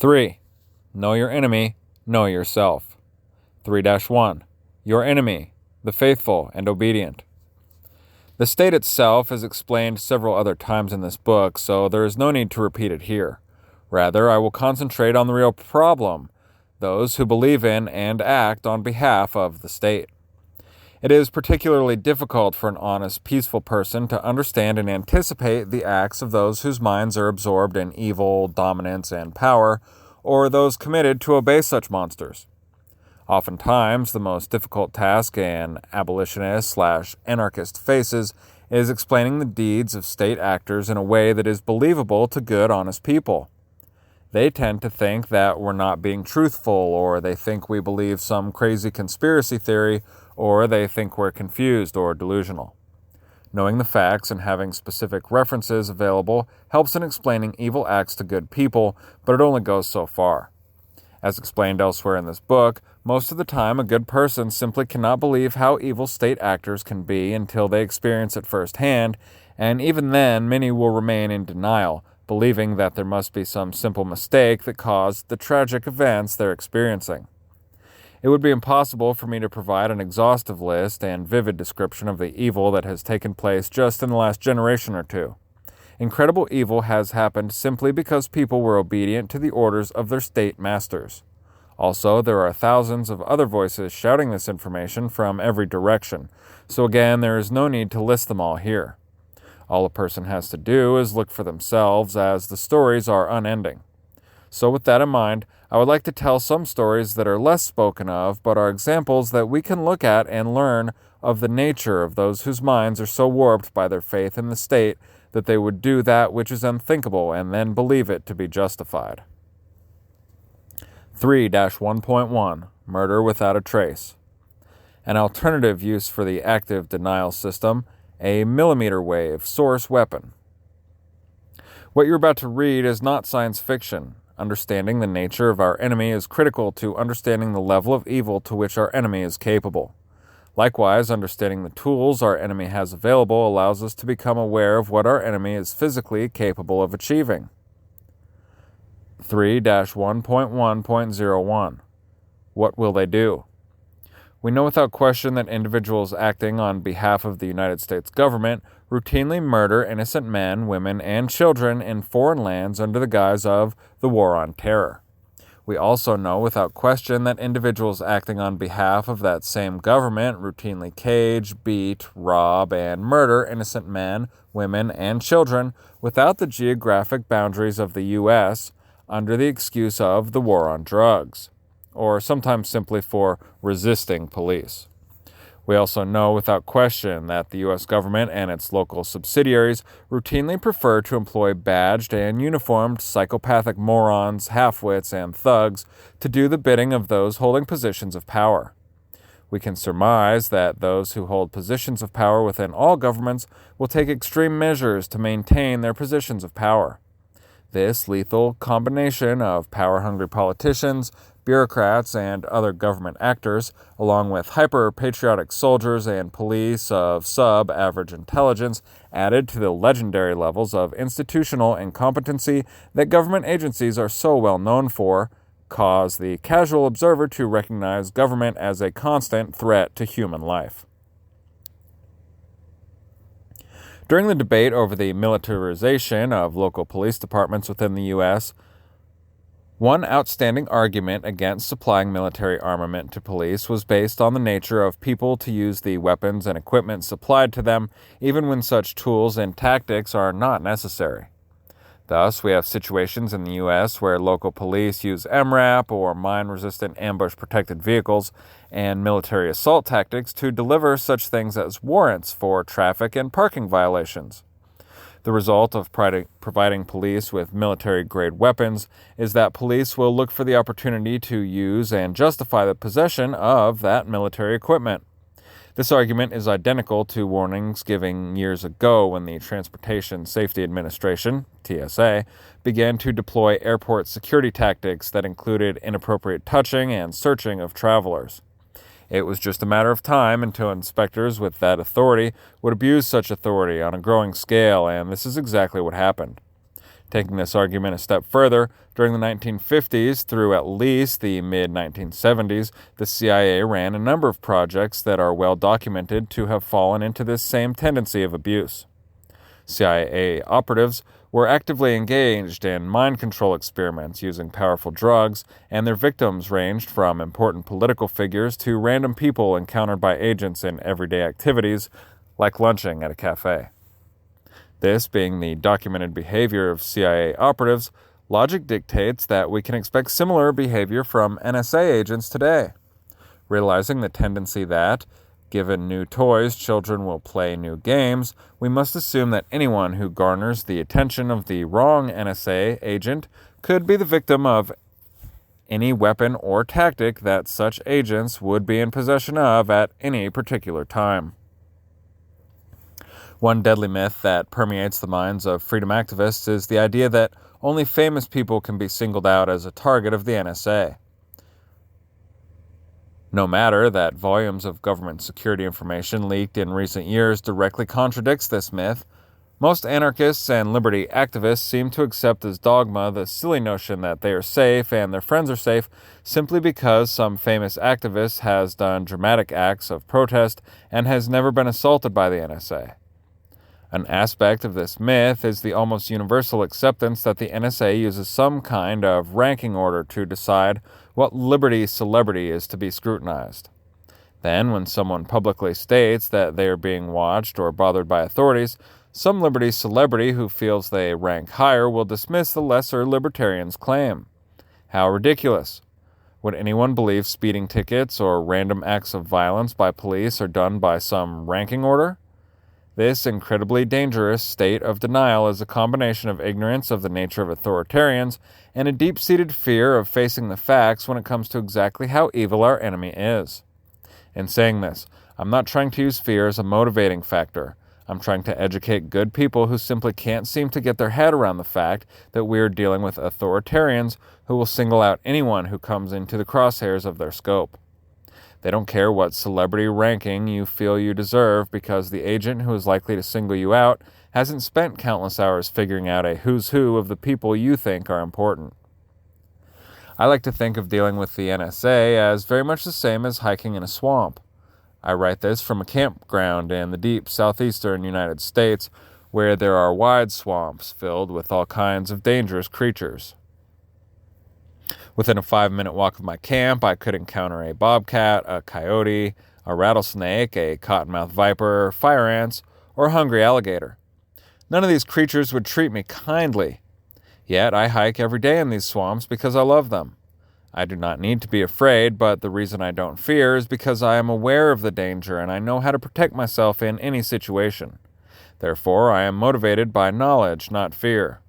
3. Know your enemy, know yourself. 3-1. Your enemy, the faithful and obedient. The state itself is explained several other times in this book, so there is no need to repeat it here. Rather, I will concentrate on the real problem, those who believe in and act on behalf of the state. It is particularly difficult for an honest, peaceful person to understand and anticipate the acts of those whose minds are absorbed in evil, dominance, and power, or those committed to obey such monsters. Oftentimes, the most difficult task an abolitionist/anarchist faces is explaining the deeds of state actors in a way that is believable to good, honest people. They tend to think that we're not being truthful, or they think we believe some crazy conspiracy theory, or they think we're confused or delusional. Knowing the facts and having specific references available helps in explaining evil acts to good people, but it only goes so far. As explained elsewhere in this book, most of the time a good person simply cannot believe how evil state actors can be until they experience it firsthand, and even then many will remain in denial, believing that there must be some simple mistake that caused the tragic events they're experiencing. It would be impossible for me to provide an exhaustive list and vivid description of the evil that has taken place just in the last generation or two. Incredible evil has happened simply because people were obedient to the orders of their state masters. Also, there are thousands of other voices shouting this information from every direction, so again, there is no need to list them all here. All a person has to do is look for themselves, as the stories are unending. So with that in mind, I would like to tell some stories that are less spoken of, but are examples that we can look at and learn of the nature of those whose minds are so warped by their faith in the state that they would do that which is unthinkable and then believe it to be justified. 3-1.1 Murder Without a Trace. An alternative use for the active denial system, a millimeter wave source weapon. What you're about to read is not science fiction. Understanding the nature of our enemy is critical to understanding the level of evil to which our enemy is capable. Likewise, understanding the tools our enemy has available allows us to become aware of what our enemy is physically capable of achieving. 3-1.1.01 What will they do? We know without question that individuals acting on behalf of the United States government routinely murder innocent men, women, and children in foreign lands under the guise of the War on Terror. We also know without question that individuals acting on behalf of that same government routinely cage, beat, rob, and murder innocent men, women, and children without the geographic boundaries of the U.S. under the excuse of the war on drugs, or sometimes simply for resisting police. We also know without question that the U.S. government and its local subsidiaries routinely prefer to employ badged and uniformed psychopathic morons, half-wits, and thugs to do the bidding of those holding positions of power. We can surmise that those who hold positions of power within all governments will take extreme measures to maintain their positions of power. This lethal combination of power-hungry politicians, bureaucrats, and other government actors, along with hyper-patriotic soldiers and police of sub-average intelligence, added to the legendary levels of institutional incompetency that government agencies are so well known for, cause the casual observer to recognize government as a constant threat to human life. During the debate over the militarization of local police departments within the U.S., one outstanding argument against supplying military armament to police was based on the nature of people to use the weapons and equipment supplied to them, even when such tools and tactics are not necessary. Thus, we have situations in the U.S. where local police use MRAP or mine-resistant ambush-protected vehicles and military assault tactics to deliver such things as warrants for traffic and parking violations. The result of providing police with military-grade weapons is that police will look for the opportunity to use and justify the possession of that military equipment. This argument is identical to warnings given years ago when the Transportation Safety Administration, TSA, began to deploy airport security tactics that included inappropriate touching and searching of travelers. It was just a matter of time until inspectors with that authority would abuse such authority on a growing scale, and this is exactly what happened. Taking this argument a step further, during the 1950s through at least the mid-1970s, the CIA ran a number of projects that are well documented to have fallen into this same tendency of abuse. CIA operatives were actively engaged in mind control experiments using powerful drugs, and their victims ranged from important political figures to random people encountered by agents in everyday activities, like lunching at a cafe. This being the documented behavior of CIA operatives, logic dictates that we can expect similar behavior from NSA agents today. Realizing the tendency that, given new toys, children will play new games, we must assume that anyone who garners the attention of the wrong NSA agent could be the victim of any weapon or tactic that such agents would be in possession of at any particular time. One deadly myth that permeates the minds of freedom activists is the idea that only famous people can be singled out as a target of the NSA. No matter that volumes of government security information leaked in recent years directly contradicts this myth, most anarchists and liberty activists seem to accept as dogma the silly notion that they are safe and their friends are safe simply because some famous activist has done dramatic acts of protest and has never been assaulted by the NSA. An aspect of this myth is the almost universal acceptance that the NSA uses some kind of ranking order to decide what liberty celebrity is to be scrutinized. Then, when someone publicly states that they are being watched or bothered by authorities, some liberty celebrity who feels they rank higher will dismiss the lesser libertarian's claim. How ridiculous! Would anyone believe speeding tickets or random acts of violence by police are done by some ranking order? This incredibly dangerous state of denial is a combination of ignorance of the nature of authoritarians and a deep-seated fear of facing the facts when it comes to exactly how evil our enemy is. In saying this, I'm not trying to use fear as a motivating factor. I'm trying to educate good people who simply can't seem to get their head around the fact that we are dealing with authoritarians who will single out anyone who comes into the crosshairs of their scope. They don't care what celebrity ranking you feel you deserve because the agent who is likely to single you out hasn't spent countless hours figuring out a who's who of the people you think are important. I like to think of dealing with the NSA as very much the same as hiking in a swamp. I write this from a campground in the deep southeastern United States where there are wide swamps filled with all kinds of dangerous creatures. Within a 5-minute walk of my camp, I could encounter a bobcat, a coyote, a rattlesnake, a cottonmouth viper, fire ants, or a hungry alligator. None of these creatures would treat me kindly. Yet I hike every day in these swamps because I love them. I do not need to be afraid, but the reason I don't fear is because I am aware of the danger and I know how to protect myself in any situation. Therefore, I am motivated by knowledge, not fear.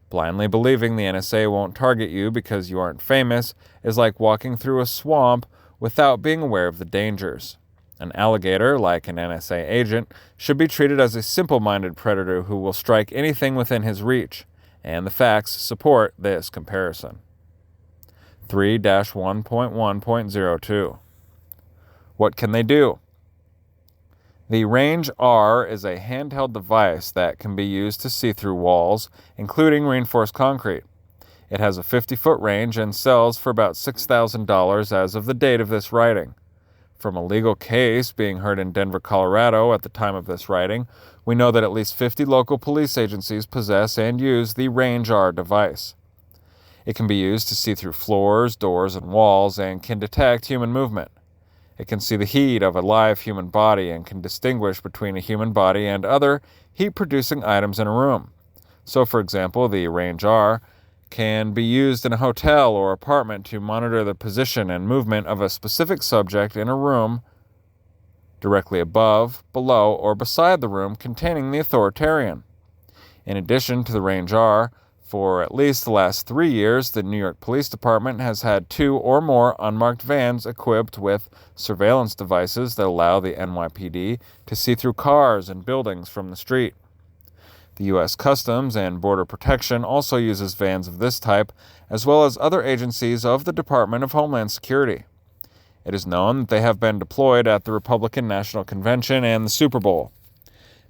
Blindly believing the NSA won't target you because you aren't famous is like walking through a swamp without being aware of the dangers. An alligator, like an NSA agent, should be treated as a simple-minded predator who will strike anything within his reach, and the facts support this comparison. 3-1.1.02. What can they do? The Range R is a handheld device that can be used to see through walls, including reinforced concrete. It has a 50-foot range and sells for about $6,000 as of the date of this writing. From a legal case being heard in Denver, Colorado at the time of this writing, we know that at least 50 local police agencies possess and use the Range R device. It can be used to see through floors, doors, and walls and can detect human movement. It can see the heat of a live human body and can distinguish between a human body and other heat-producing items in a room. So, for example, the Range R can be used in a hotel or apartment to monitor the position and movement of a specific subject in a room directly above, below, or beside the room containing the authoritarian. In addition to the Range R, for at least the last 3 years, the New York Police Department has had 2 or more unmarked vans equipped with surveillance devices that allow the NYPD to see through cars and buildings from the street. The U.S. Customs and Border Protection also uses vans of this type, as well as other agencies of the Department of Homeland Security. It is known that they have been deployed at the Republican National Convention and the Super Bowl.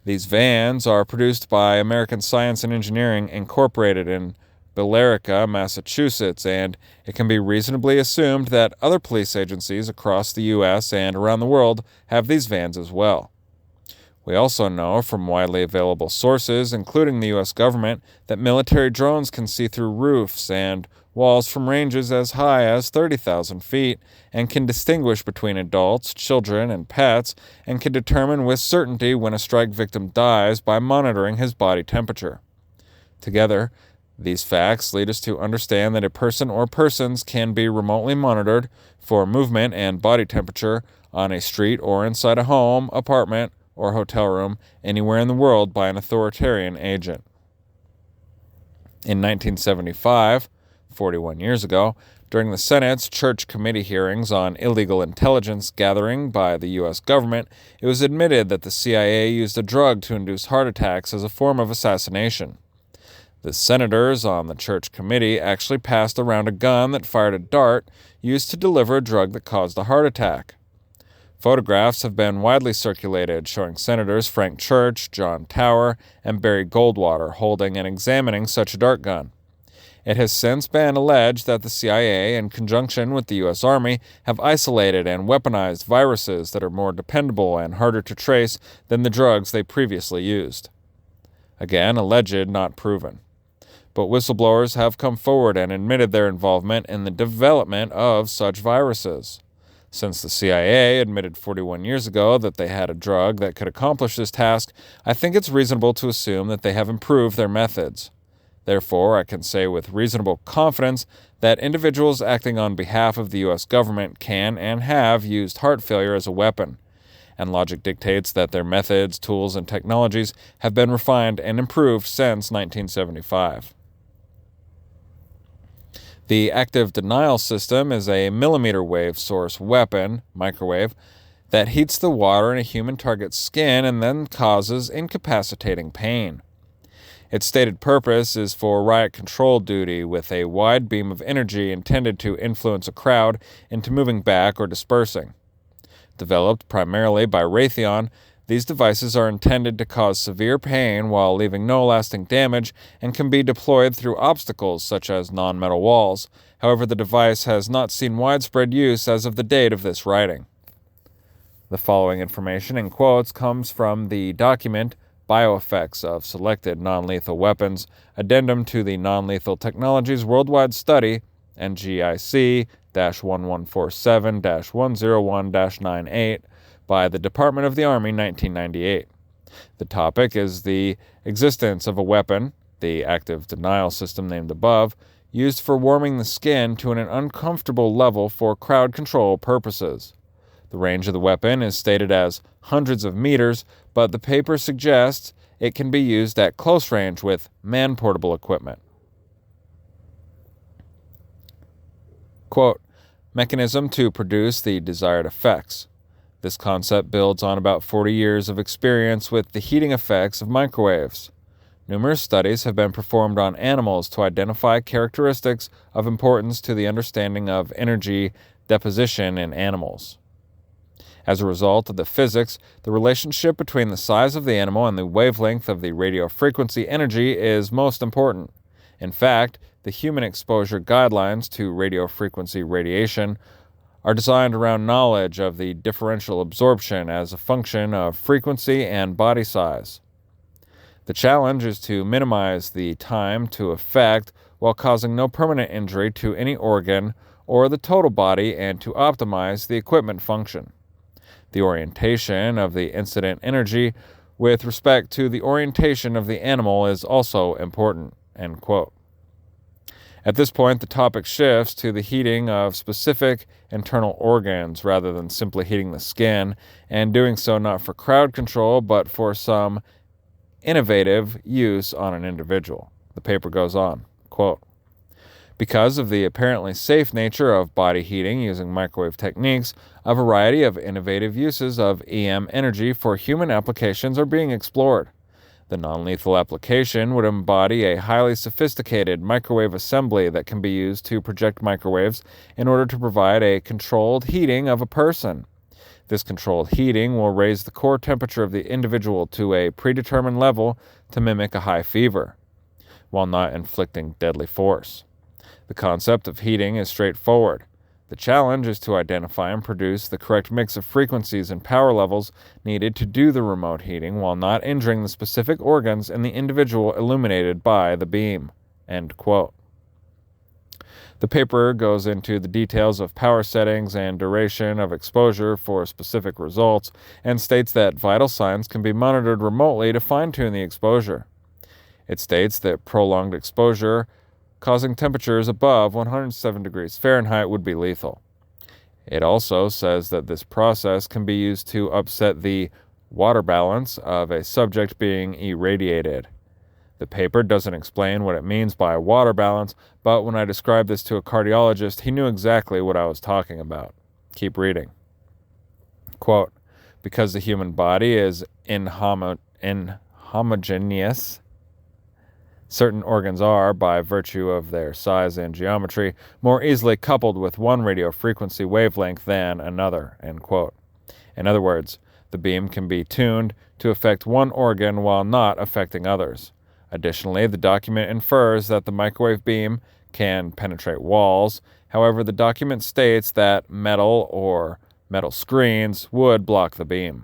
These vans are produced by American Science and Engineering Incorporated in Billerica, Massachusetts, and it can be reasonably assumed that other police agencies across the U.S. and around the world have these vans as well. We also know from widely available sources, including the U.S. government, that military drones can see through roofs and walls from ranges as high as 30,000 feet and can distinguish between adults, children, and pets, and can determine with certainty when a strike victim dies by monitoring his body temperature. Together, these facts lead us to understand that a person or persons can be remotely monitored for movement and body temperature on a street or inside a home, apartment, or hotel room anywhere in the world by an authoritarian agent. In 1975, 41 years ago, during the Senate's Church Committee hearings on illegal intelligence gathering by the U.S. government, it was admitted that the CIA used a drug to induce heart attacks as a form of assassination. The senators on the Church Committee actually passed around a gun that fired a dart used to deliver a drug that caused a heart attack. Photographs have been widely circulated showing Senators Frank Church, John Tower, and Barry Goldwater holding and examining such a dart gun. It has since been alleged that the CIA, in conjunction with the U.S. Army, have isolated and weaponized viruses that are more dependable and harder to trace than the drugs they previously used. Again, alleged, not proven. But whistleblowers have come forward and admitted their involvement in the development of such viruses. Since the CIA admitted 41 years ago that they had a drug that could accomplish this task, I think it's reasonable to assume that they have improved their methods. Therefore, I can say with reasonable confidence that individuals acting on behalf of the U.S. government can and have used heart failure as a weapon, and logic dictates that their methods, tools, and technologies have been refined and improved since 1975. The active denial system is a millimeter wave source weapon, microwave, that heats the water in a human target's skin and then causes incapacitating pain. Its stated purpose is for riot control duty, with a wide beam of energy intended to influence a crowd into moving back or dispersing. Developed primarily by Raytheon, these devices are intended to cause severe pain while leaving no lasting damage and can be deployed through obstacles such as non-metal walls. However, the device has not seen widespread use as of the date of this writing. The following information in quotes comes from the document Bioeffects of Selected Non-Lethal Weapons, Addendum to the Non-Lethal Technologies Worldwide Study, NGIC-1147-101-98, by the Department of the Army, 1998. The topic is the existence of a weapon, the active denial system named above, used for warming the skin to an uncomfortable level for crowd control purposes. The range of the weapon is stated as hundreds of meters, but the paper suggests it can be used at close range with man-portable equipment. Quote, mechanism to produce the desired effects. This concept builds on about 40 years of experience with the heating effects of microwaves. Numerous studies have been performed on animals to identify characteristics of importance to the understanding of energy deposition in animals. As a result of the physics, the relationship between the size of the animal and the wavelength of the radio frequency energy is most important. In fact, the human exposure guidelines to radio frequency radiation are designed around knowledge of the differential absorption as a function of frequency and body size. The challenge is to minimize the time to effect while causing no permanent injury to any organ or the total body and to optimize the equipment function. The orientation of the incident energy with respect to the orientation of the animal is also important. End quote. At this point, the topic shifts to the heating of specific internal organs rather than simply heating the skin, and doing so not for crowd control but for some innovative use on an individual. The paper goes on, quote, because of the apparently safe nature of body heating using microwave techniques, a variety of innovative uses of EM energy for human applications are being explored. The non-lethal application would embody a highly sophisticated microwave assembly that can be used to project microwaves in order to provide a controlled heating of a person. This controlled heating will raise the core temperature of the individual to a predetermined level to mimic a high fever, while not inflicting deadly force. The concept of heating is straightforward. The challenge is to identify and produce the correct mix of frequencies and power levels needed to do the remote heating while not injuring the specific organs in the individual illuminated by the beam." End quote. The paper goes into the details of power settings and duration of exposure for specific results and states that vital signs can be monitored remotely to fine-tune the exposure. It states that prolonged exposure causing temperatures above 107 degrees Fahrenheit would be lethal. It also says that this process can be used to upset the water balance of a subject being irradiated. The paper doesn't explain what it means by water balance, but when I described this to a cardiologist, he knew exactly what I was talking about. Keep reading. Quote, "Because the human body is inhomogeneous, certain organs are, by virtue of their size and geometry, more easily coupled with one radio frequency wavelength than another." End quote. In other words, the beam can be tuned to affect one organ while not affecting others. Additionally, the document infers that the microwave beam can penetrate walls. However, the document states that metal or metal screens would block the beam.